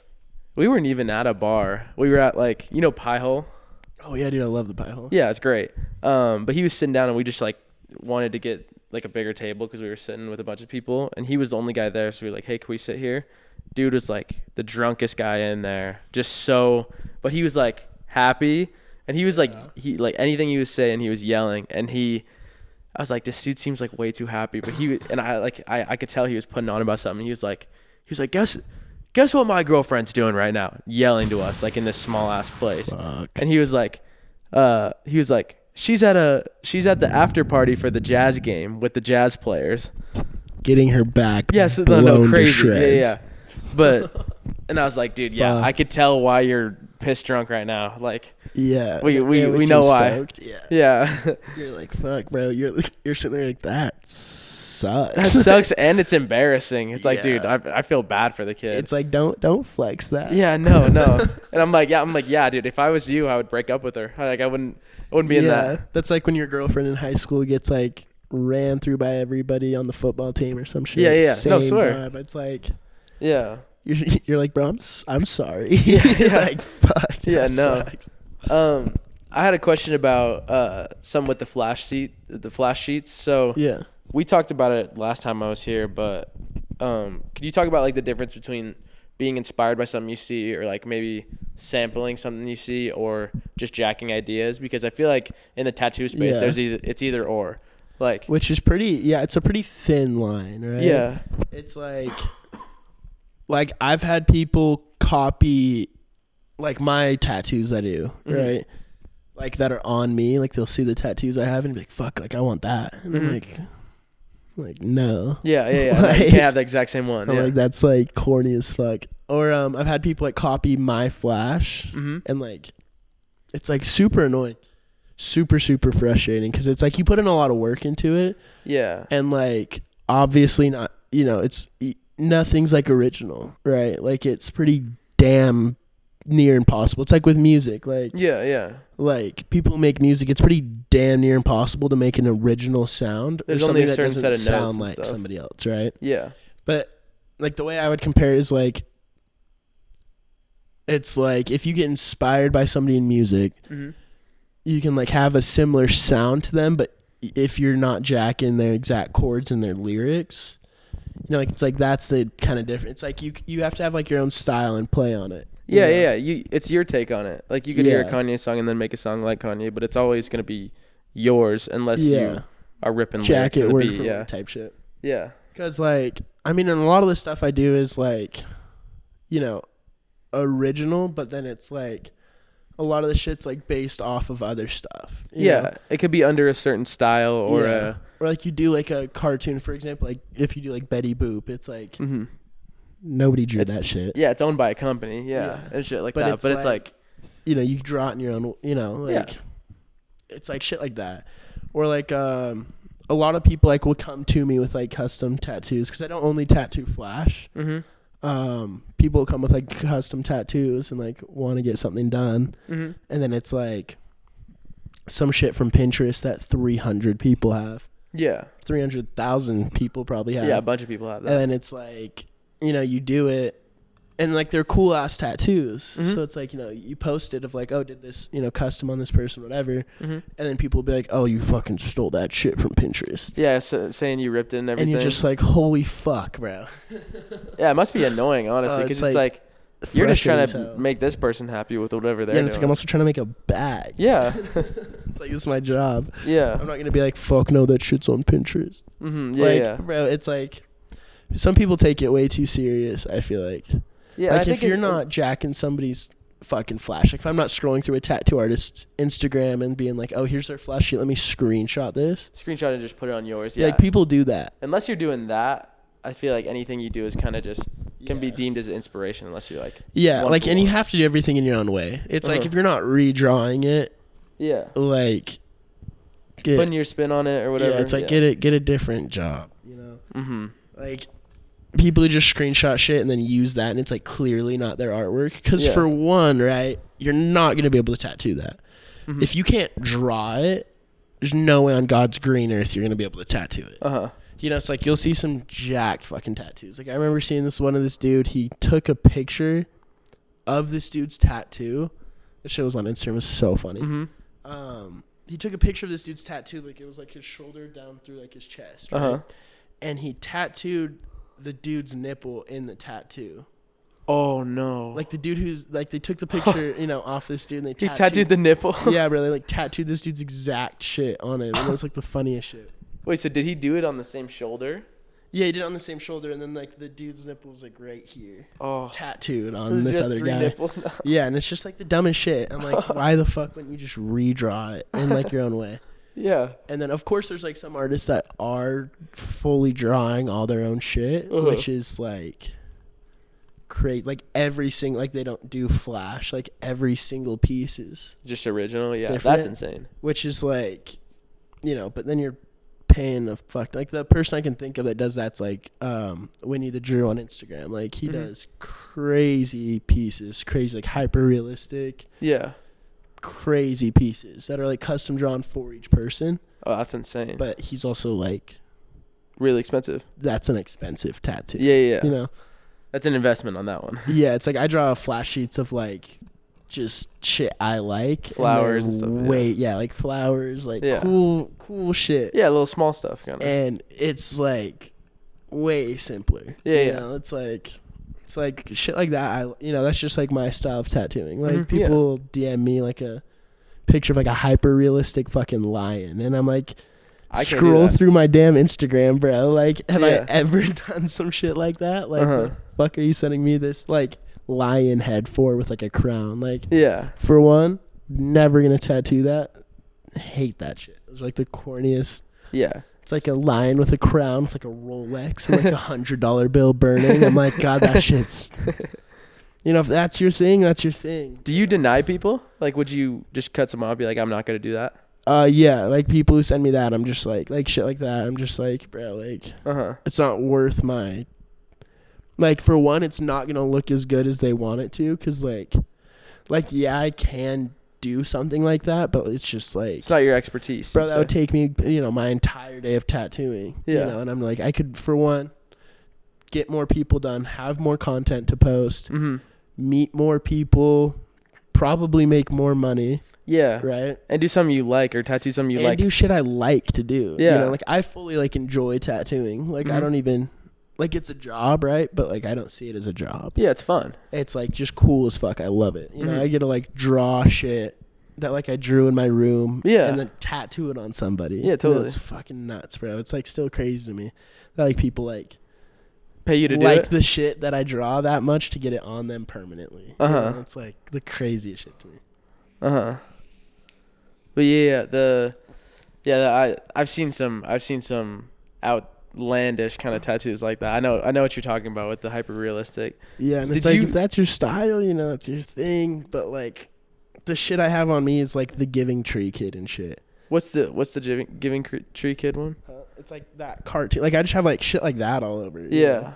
we weren't even at a bar. We were at, like, you know, Pie Hole? Oh, yeah, dude, I love the Pie Hole. Yeah, it's great. But he was sitting down, and we just, like, wanted to get, like, a bigger table because we were sitting with a bunch of people. And he was the only guy there, so we were like, hey, can we sit here? Dude was, like, the drunkest guy in there. Just so – but he was, like, happy. And he was, like, anything he was saying, he was yelling. And I was like, this dude seems, like, way too happy. But I could tell he was putting on about something. He was like, guess what my girlfriend's doing right now? Yelling to us, like in this small ass place. Fuck. And he was like, she's at the after party for the Jazz game with the Jazz players. Getting her back. Yes, yeah, no, crazy. Yeah. But, and I was like, dude, yeah, I could tell why you're pissed drunk right now. Like, yeah, we know why. Stoked. Yeah. You're like, fuck, bro. You're sitting there like, that sucks. That sucks, and it's embarrassing. It's like, dude, I feel bad for the kid. It's like, don't flex that. Yeah, no. And I'm like, yeah, dude. If I was you, I would break up with her. Like, I wouldn't be in that. That's like when your girlfriend in high school gets like ran through by everybody on the football team or some shit. Yeah. Same No, swear. vibe. It's like, yeah. You're like, bro, I'm sorry. Yeah. Like, fuck. Yeah, no. Sucks. I had a question about some with the flash sheets. So yeah, we talked about it last time I was here, but could you talk about like the difference between being inspired by something you see, or like maybe sampling something you see, or just jacking ideas? Because I feel like in the tattoo space, it's either or. Like, which is it's a pretty thin line, right? Yeah. It's like I've had people copy like my tattoos I do, right? Like that are on me, like they'll see the tattoos I have and be like, fuck, like I want that. And I'm like no. Yeah. Like, you can't have the exact same one. I'm like, that's like corny as fuck. Or I've had people like copy my flash and like it's like super annoying. Super frustrating because it's like you put in a lot of work into it. Yeah. And like obviously not, you know, nothing's like original, right? Like it's pretty damn near impossible. It's like with music, like like people make music, it's pretty damn near impossible to make an original sound. There's only a certain set of notes sound like stuff. Somebody else, right? Yeah. But like the way I would compare is like it's like if you get inspired by somebody in music, you can like have a similar sound to them, but if you're not jacking their exact chords and their lyrics, you know, like it's like that's the kind of difference. It's like you have to have like your own style and play on it. Yeah. It's your take on it. Like you could hear a Kanye song and then make a song like Kanye, but it's always gonna be yours unless you are ripping jack it lyrics word for word type shit. Yeah. Because like I mean, and a lot of the stuff I do is like, you know, original, but then it's like a lot of the shit's like based off of other stuff. You know? It could be under a certain style or or like you do like a cartoon, for example, like if you do like Betty Boop, it's like nobody drew that shit. Yeah, it's owned by a company, and shit like that. But it's like, you know, you draw it in your own, you know, like it's like shit like that. Or like a lot of people like will come to me with like custom tattoos because I don't only tattoo flash. People will come with like custom tattoos and like want to get something done, and then it's like some shit from Pinterest that 300 people have. Yeah, 300,000 people probably have. Yeah, a bunch of people have that. And then it's like, you know, you do it, and like they're cool ass tattoos. So it's like, you know, you post it of like, oh, did this, you know, custom on this person, whatever. And then people will be like, oh, you fucking stole that shit from Pinterest. Yeah, so saying you ripped it and everything. And you're just like, holy fuck, bro. Yeah, it must be annoying, honestly, because it's like you're just trying to make this person happy with whatever they're doing. It's like I'm also trying to make a bag. Yeah. It's like, this is my job. Yeah. I'm not going to be like, fuck no, that shit's on Pinterest. Yeah, like, yeah. Bro, it's like, some people take it way too serious, I feel like. Yeah, like if you're not jacking somebody's fucking flash, like if I'm not scrolling through a tattoo artist's Instagram and being like, oh, here's their flash sheet, let me screenshot this. Screenshot and just put it on yours. Yeah, like people do that. Unless you're doing that, I feel like anything you do is kind of just can be deemed as inspiration unless you're like. Yeah, like, and you have to do everything in your own way. It's like if you're not redrawing it. Yeah. Like. Putting your spin on it or whatever. Yeah, it's like get a different job, you know? Like. People who just screenshot shit and then use that, and it's like clearly not their artwork. Because for one, right, you're not going to be able to tattoo that. If you can't draw it, there's no way on God's green earth you're going to be able to tattoo it. You know, it's like you'll see some jacked fucking tattoos. Like I remember seeing this one of this dude. He took a picture of this dude's tattoo. The shit was on Instagram. It was so funny. He took a picture of this dude's tattoo. Like it was like his shoulder down through like his chest. Right? And he tattooed the dude's nipple in the tattoo. Oh no! Like the dude who's like they took the picture, you know, off this dude and they tattooed the nipple. Yeah, bro. They like tattooed this dude's exact shit on him, and it was like the funniest shit. Wait, so did he do it on the same shoulder? Yeah, he did it on the same shoulder, and then like the dude's nipple was like right here, tattooed on this other guy. Nipples now. Yeah, and it's just like the dumbest shit. I'm like, why the fuck wouldn't you just redraw it in like your own way? Yeah. And then, of course, there's, like, some artists that are fully drawing all their own shit, which is, like, crazy. Like, every single, like, they don't do flash. Like, every single piece is just original. Yeah, that's insane. Which is, like, you know, but then you're paying a fuck. Like, the person I can think of that does that's, like, Winnie the Drew on Instagram. Like, he does crazy pieces, crazy, like, hyper-realistic. Yeah. Crazy pieces that are like custom drawn for each person. Oh, that's insane. But he's also like really expensive. That's an expensive tattoo. Yeah. You know, that's an investment on that one. Yeah, it's like I draw flash sheets of like just shit I like, flowers and stuff. Like flowers, like cool shit. Yeah, little small stuff kind of. And it's like way simpler. You know, it's like shit like that. That's just like my style of tattooing. Like people DM me like a picture of like a hyper realistic fucking lion, and I'm like, scroll through my damn Instagram, bro. Like, have I ever done some shit like that? Like, what the fuck are you sending me this like lion head for with like a crown? Like, for one, never gonna tattoo that. Hate that shit. It was like the corniest. Yeah. It's like a lion with a crown with like a Rolex and like $100 bill burning. I'm like, God, that shit's. You know, if that's your thing, that's your thing. Do you deny people? Like, would you just cut some off, be like, I'm not gonna do that? Yeah, like people who send me that, I'm just like shit like that. I'm just like, bro, like, it's not worth my. Like, for one, it's not gonna look as good as they want it to, cause like, yeah, I can do something like that, but it's just like it's not your expertise, bro. That would take me, my entire day of tattooing. Yeah, and I'm like, I could, for one, get more people done, have more content to post, meet more people, probably make more money. Yeah, right. And do something you like, or tattoo something you like. And do shit I like to do. Yeah, like I fully like enjoy tattooing. Like I don't even. Like, it's a job, right? But, like, I don't see it as a job. Yeah, it's fun. It's, like, just cool as fuck. I love it. You know, I get to, like, draw shit that, like, I drew in my room. Yeah. And then tattoo it on somebody. Yeah, totally. It's fucking nuts, bro. It's, like, still crazy to me that, like, people, like, pay you to do like the shit that I draw that much to get it on them permanently. You know? It's, like, the craziest shit to me. But, I've seen some outlandish kind of tattoos like that. I know what you're talking about with the hyper realistic. Yeah, and it's like, if that's your style, it's your thing. But like, the shit I have on me is like the Giving Tree Kid and shit. What's the Giving Tree Kid one? It's like that cartoon. Like I just have like shit like that all over. Yeah. Know?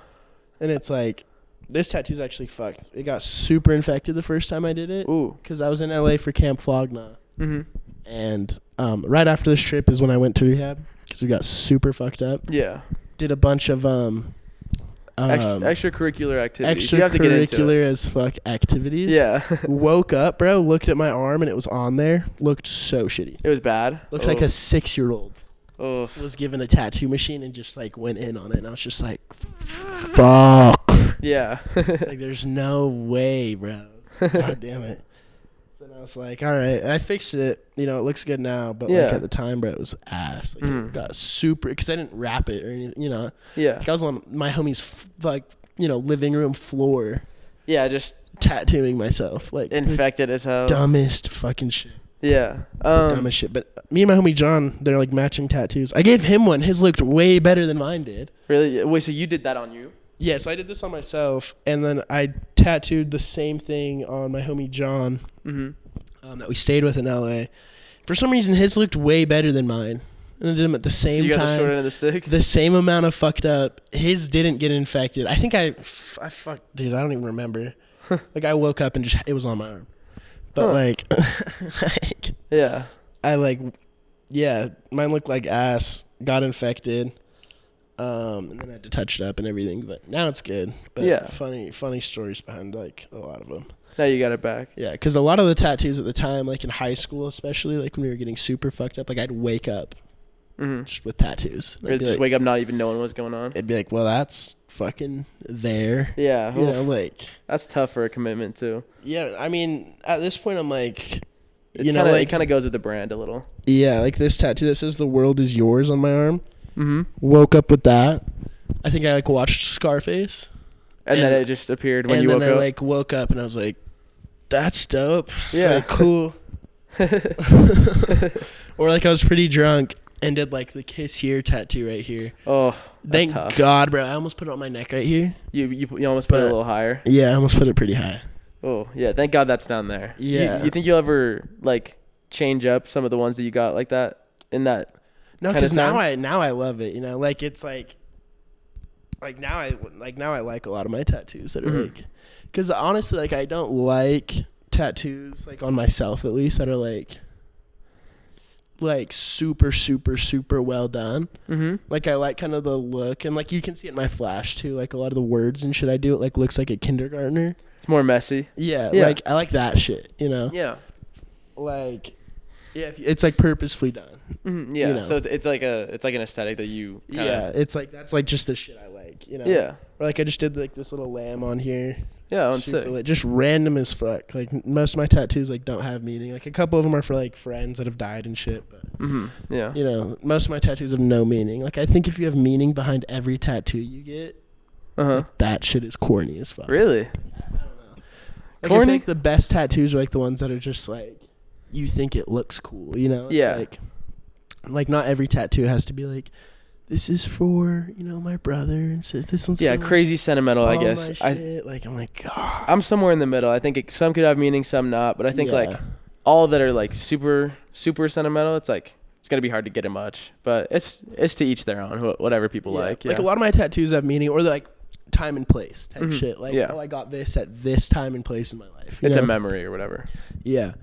And it's like, this tattoo's actually fucked. It got super infected the first time I did it. Ooh. Because I was in LA for Camp Flogna. Mm-hmm. And right after this trip is when I went to rehab because we got super fucked up. Yeah. Did a bunch of extracurricular activities. You have to get into extracurricular it. as fuck activities. Yeah. Woke up, bro, looked at my arm and it was on there. Looked so shitty. It was bad. Looked like a 6-year-old. Oh. Was given a tattoo machine and just like went in on it. And I was just like, fuck. Yeah. It's like, there's no way, bro. God damn it. Then I was like, all right. I fixed it. You know, it looks good now. But like at the time, bro, it was ass. Like it got super, because I didn't wrap it or anything, you know. Yeah. Like I was on my homie's living room floor. Yeah, just tattooing myself. Like infected as hell. Dumbest fucking shit. Yeah. Dumbest shit. But me and my homie John, they're like matching tattoos. I gave him one. His looked way better than mine did. Really? Wait, so you did that on you? Yeah, so I did this on myself, and then I tattooed the same thing on my homie John that we stayed with in LA. For some reason, his looked way better than mine. And I did them at the same time. So you got time. the short end of the stick? The same amount of fucked up. His didn't get infected. I think I fucked, dude, I don't even remember. Like, I woke up and just, it was on my arm. But, yeah. Mine looked like ass, got infected. And then I had to touch it up and everything, but now it's good. But yeah, funny stories behind like a lot of them. Now you got it back. Yeah, because a lot of the tattoos at the time, like in high school especially, like when we were getting super fucked up, like I'd wake up just with tattoos. Or just wake up not even knowing what's going on. It'd be like, well, that's fucking there. Yeah. You know, like. That's tough for a commitment too. Yeah, I mean, at this point I'm like, it kind of goes with the brand a little. Yeah, like this tattoo that says "The world is yours" on my arm. Woke up with that. I think I like watched Scarface. And then it just appeared when you woke up? And then I woke up and I was like, that's dope. Yeah. Like, cool. Or like I was pretty drunk and did like the kiss here tattoo right here. Oh, that's Thank God, bro. I almost put it on my neck right here. You almost put it a little higher? Yeah, I almost put it pretty high. Oh, yeah. Thank God that's down there. Yeah. You think you'll ever like change up some of the ones that you got like that in that? No, because now I love it. You know, like it's like now I like a lot of my tattoos that are like, because honestly, like I don't like tattoos like on myself at least that are like super super super well done. Like I like kind of the look, and like you can see it in my flash too. Like a lot of the words and shit I do, it like looks like a kindergartner. It's more messy. Yeah. Like I like that shit. You know. Yeah. Like. Yeah, it's like purposefully done. Yeah, you know? So it's like an aesthetic that you kinda... Yeah, it's like that's like just the shit I like, you know. Yeah. Or like I just did like this little lamb on here. Yeah, on sick. Just random as fuck. Like most of my tattoos like don't have meaning. Like a couple of them are for like friends that have died and shit. But yeah, you know, most of my tattoos have no meaning. Like I think if you have meaning behind every tattoo you get, like, that shit is corny as fuck. Really? I don't know. Like, corny? I think the best tattoos are like the ones that are just like, you think it looks cool, you know? It's like not every tattoo has to be like, this is for, you know, my brother, and so this one's for crazy like, sentimental, I guess. My shit. Like I'm like, God. I'm somewhere in the middle. I think some could have meaning, some not, but I think like all that are like super super sentimental, it's like it's gonna be hard to get it much, but it's to each their own, whatever people like. Like a lot of my tattoos have meaning, or they're like time and place type shit. Like oh, I got this at this time and place in my life. It's a memory or whatever. Yeah.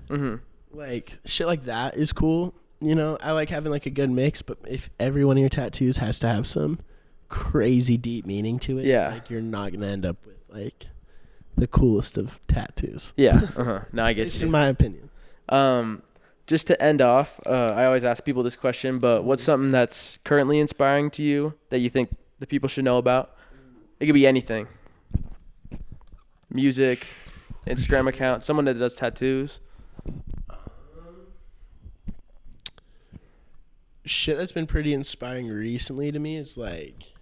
Like shit like that is cool. You know, I like having like a good mix, but if every one of your tattoos has to have some crazy deep meaning to it, it's like you're not gonna end up with like the coolest of tattoos. Yeah. No, I get It's you. in my opinion. Just to end off, I always ask people this question, but what's something that's currently inspiring to you that you think the people should know about? It could be anything. Music, Instagram account, someone that does tattoos. Shit that's been pretty inspiring recently to me is like,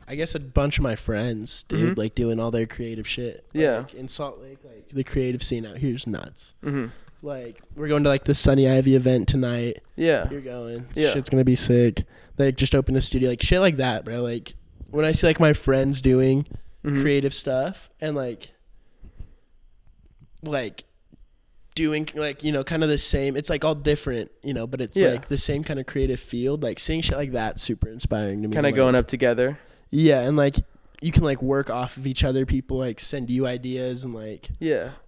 I guess a bunch of my friends, dude, like doing all their creative shit. Like, in Salt Lake, like the creative scene out here is nuts. Like we're going to like the Sunny Ivy event tonight. Yeah, you're going. Shit's gonna be sick. They just opened a studio, like shit like that, bro. Like when I see like my friends doing creative stuff and like like doing like, you know, kind of the same. It's like all different, you know, but it's like the same kind of creative field. Like seeing shit like that, super inspiring to me. Kind of like, going up together. Yeah, and like you can like work off of each other. People like send you ideas and like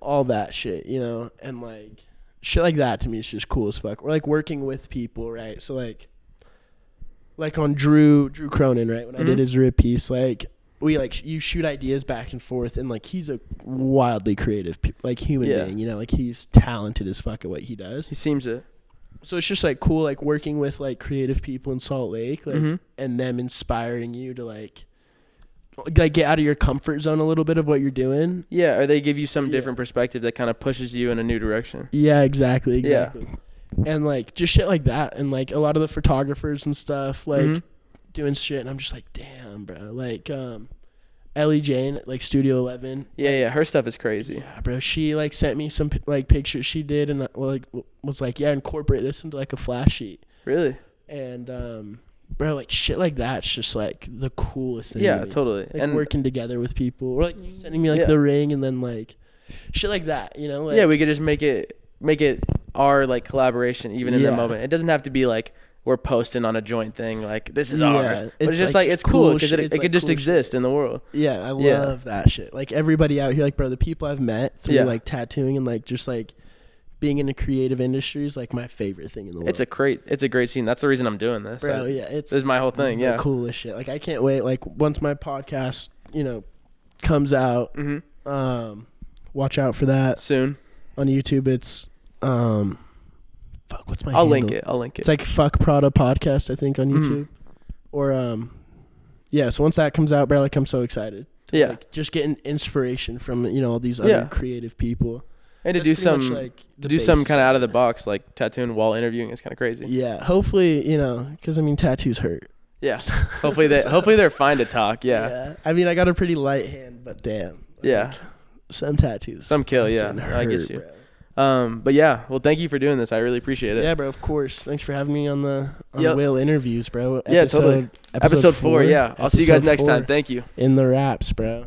all that shit, you know, and like shit like that to me is just cool as fuck. Or like working with people, right? So like on Drew Cronin, right? When I did his rip piece, like we like you shoot ideas back and forth, and like he's a wildly creative like human being, you know, like he's talented as fuck at what he does. He seems it. So it's just like cool, like working with like creative people in Salt Lake, like and them inspiring you to like get out of your comfort zone a little bit of what you're doing. Yeah, or they give you some different perspective that kind of pushes you in a new direction. Yeah, exactly. Yeah. And like just shit like that, and like a lot of the photographers and stuff like doing shit, and I'm just like, damn, bro. Like Ellie Jane, like Studio 11. Yeah, her stuff is crazy. Yeah, bro. She like sent me some like pictures she did, and like was like, yeah, incorporate this into like a flash sheet. Really? And bro, like shit like that's just like the coolest thing. Yeah, totally. Like and working together with people, or like you sending me like the ring, and then like shit like that, you know? Like, yeah, we could just make it our like collaboration even in the moment. It doesn't have to be like we're posting on a joint thing like this is ours. But it's just like it's cool because it could just exist in the world. Yeah, I love that shit. Like everybody out here, like bro, the people I've met through like tattooing and like just like being in the creative industry is like my favorite thing in the world. It's a great scene. That's the reason I'm doing this. Bro, this is my whole thing. The coolest shit. Like I can't wait. Like once my podcast, you know, comes out, watch out for that soon on YouTube. It's fuck, what's my I'll handle? link it. It's like ckPrada podcast, I think, on YouTube. Or so once that comes out, bro, like I'm so excited. Like, just getting inspiration from, you know, all these other creative people. And to do some kind of out of the box, like tattooing while interviewing is kind of crazy. Yeah, hopefully, you know, because I mean, tattoos hurt. Yeah, hopefully they're fine to talk. Yeah. I mean, I got a pretty light hand, but damn. Like, some tattoos. Some kill. Yeah, I get you. But yeah, well, thank you for doing this. I really appreciate it. Yeah, bro. Of course. Thanks for having me on the Will interviews, bro. Totally. Episode 4. Yeah, I'll see you guys next time. Thank you. In the wraps, bro.